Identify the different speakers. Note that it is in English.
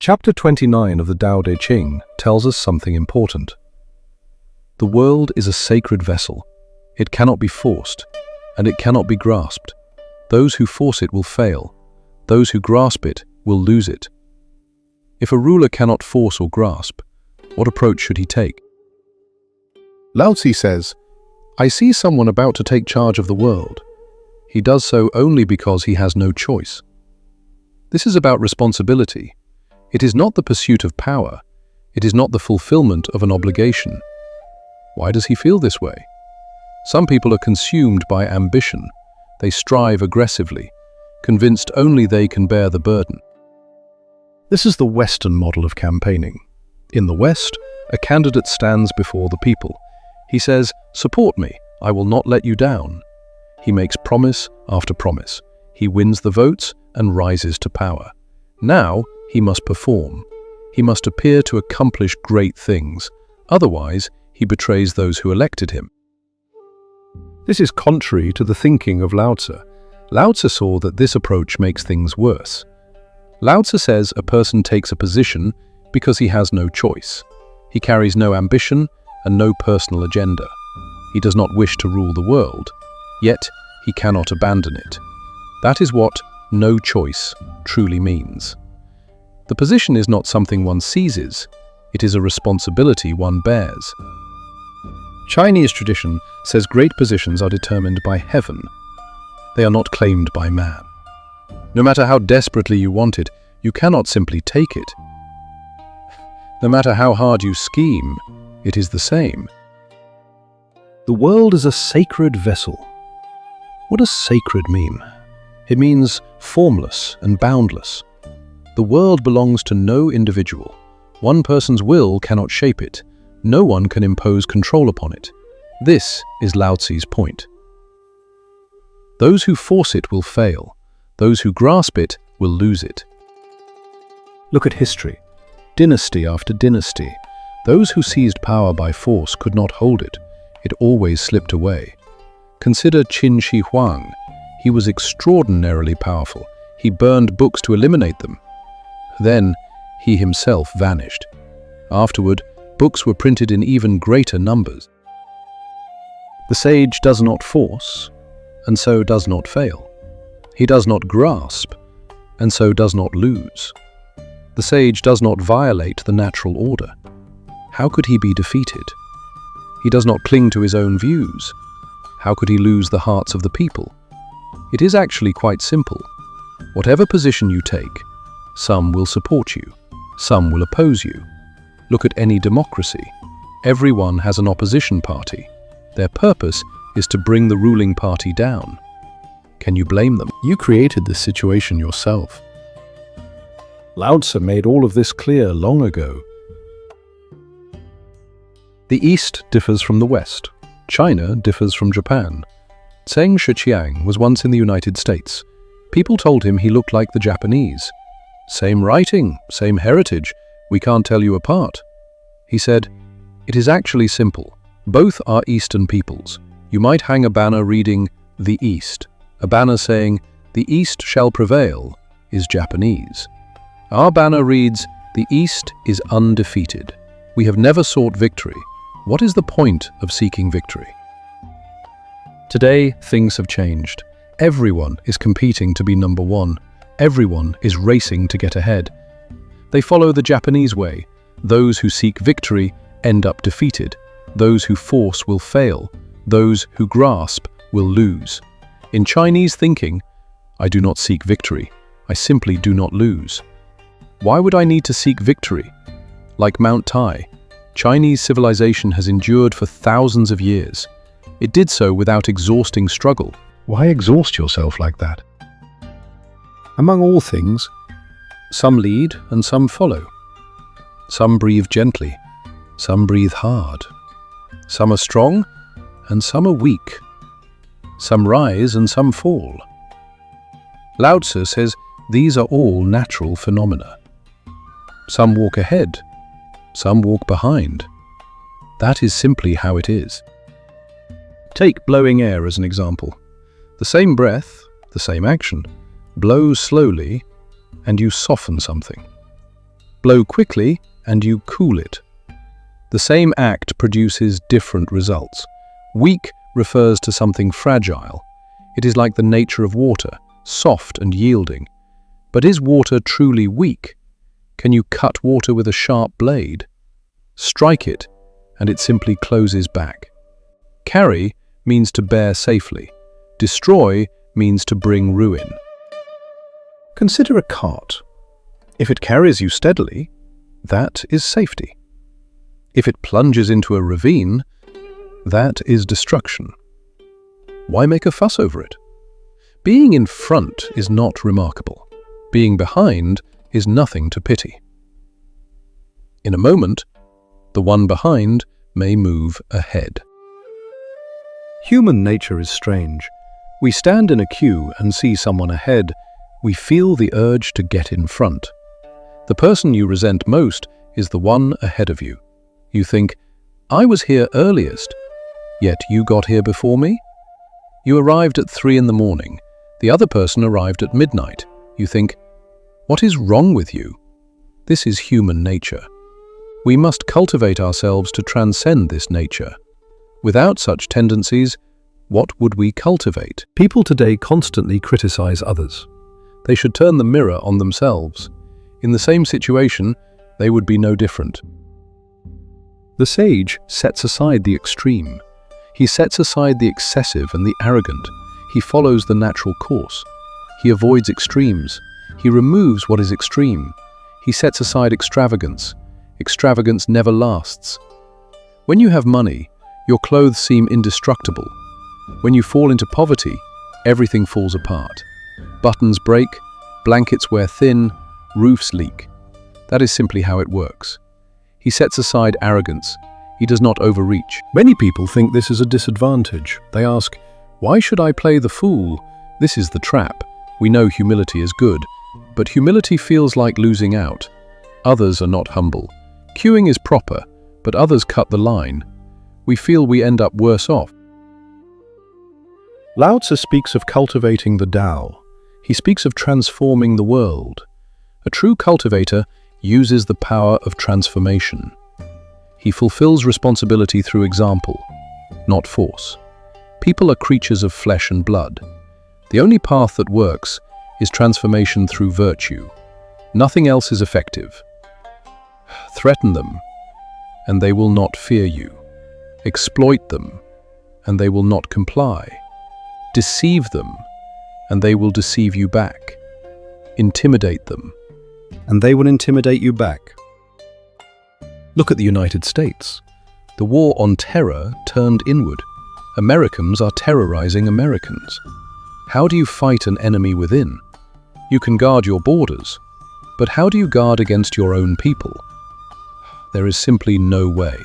Speaker 1: Chapter 29 of the Tao Te Ching tells us something important. The world is a sacred vessel. It cannot be forced, and it cannot be grasped. Those who force it will fail. Those who grasp it will lose it. If a ruler cannot force or grasp, what approach should he take? Laozi says, "I see someone about to take charge of the world. He does so only because he has no choice." This is about responsibility. It is not the pursuit of power. It is not the fulfillment of an obligation. Why does he feel this way? Some people are consumed by ambition. They strive aggressively, convinced only they can bear the burden. This is the Western model of campaigning. In the West, a candidate stands before the people. He says, "Support me, I will not let you down." He makes promise after promise. He wins the votes and rises to power. Now, he must perform. He must appear to accomplish great things. Otherwise, he betrays those who elected him. This is contrary to the thinking of Laozi. Laozi saw that this approach makes things worse. Laozi says a person takes a position because he has no choice. He carries no ambition and no personal agenda. He does not wish to rule the world, yet he cannot abandon it. That is what no choice truly means. The position is not something one seizes, it is a responsibility one bears. Chinese tradition says great positions are determined by heaven. They are not claimed by man. No matter how desperately you want it, you cannot simply take it. No matter how hard you scheme, it is the same. The world is a sacred vessel. What does sacred mean? It means formless and boundless. The world belongs to no individual. One person's will cannot shape it. No one can impose control upon it. This is Laozi's point. Those who force it will fail. Those who grasp it will lose it. Look at history. Dynasty after dynasty. Those who seized power by force could not hold it. It always slipped away. Consider Qin Shi Huang. He was extraordinarily powerful. He burned books to eliminate them. Then, he himself vanished. Afterward, books were printed in even greater numbers. The sage does not force, and so does not fail. He does not grasp, and so does not lose. The sage does not violate the natural order. How could he be defeated? He does not cling to his own views. How could he lose the hearts of the people? It is actually quite simple. Whatever position you take, some will support you, some will oppose you. Look at any democracy. Everyone has an opposition party. Their purpose is to bring the ruling party down. Can you blame them? You created this situation yourself. Laozi made all of this clear long ago. The East differs from the West. China differs from Japan. Zheng Shiqiang was once in the United States. People told him he looked like the Japanese. "Same writing, same heritage, we can't tell you apart." He said, "It is actually simple. Both are Eastern peoples. You might hang a banner reading, 'The East.' A banner saying, 'The East shall prevail,' is Japanese. Our banner reads, 'The East is undefeated. We have never sought victory. What is the point of seeking victory?' Today, things have changed. Everyone is competing to be number one. Everyone is racing to get ahead. They follow the Japanese way. Those who seek victory end up defeated. Those who force will fail. Those who grasp will lose. In Chinese thinking, I do not seek victory. I simply do not lose. Why would I need to seek victory? Like Mount Tai, Chinese civilization has endured for thousands of years. It did so without exhausting struggle. Why exhaust yourself like that? Among all things, some lead and some follow. Some breathe gently, some breathe hard. Some are strong and some are weak. Some rise and some fall. Laozi says these are all natural phenomena. Some walk ahead, some walk behind. That is simply how it is. Take blowing air as an example. The same breath, the same action. Blow slowly, and you soften something. Blow quickly and you cool it. The same act produces different results. Weak refers to something fragile. It is like the nature of water, soft and yielding. But is water truly weak? Can you cut water with a sharp blade? Strike it, and it simply closes back. Carry means to bear safely. Destroy means to bring ruin. Consider a cart. If it carries you steadily, that is safety. If it plunges into a ravine, that is destruction. Why make a fuss over it? Being in front is not remarkable. Being behind is nothing to pity. In a moment, the one behind may move ahead. Human nature is strange. We stand in a queue and see someone ahead. We feel the urge to get in front. The person you resent most is the one ahead of you. You think, I was here earliest, yet you got here before me? You arrived at 3 in the morning. The other person arrived at midnight. You think, what is wrong with you? This is human nature. We must cultivate ourselves to transcend this nature. Without such tendencies, what would we cultivate? People today constantly criticize others. They should turn the mirror on themselves. In the same situation, they would be no different. The sage sets aside the extreme. He sets aside the excessive and the arrogant. He follows the natural course. He avoids extremes. He removes what is extreme. He sets aside extravagance. Extravagance never lasts. When you have money, your clothes seem indestructible. When you fall into poverty, everything falls apart. Buttons break, blankets wear thin, roofs leak. That is simply how it works. He sets aside arrogance. He does not overreach. Many people think this is a disadvantage. They ask, why should I play the fool? This is the trap. We know humility is good, but humility feels like losing out. Others are not humble. Queuing is proper, but others cut the line. We feel we end up worse off. Laozi speaks of cultivating the Tao. He speaks of transforming the world. A true cultivator uses the power of transformation. He fulfills responsibility through example, not force. People are creatures of flesh and blood. The only path that works is transformation through virtue. Nothing else is effective. Threaten them, and they will not fear you. Exploit them, and they will not comply. Deceive them, and they will deceive you back. Intimidate them, and they will intimidate you back. Look at the United States. The war on terror turned inward. Americans are terrorizing Americans. How do you fight an enemy within? You can guard your borders, but how do you guard against your own people? There is simply no way.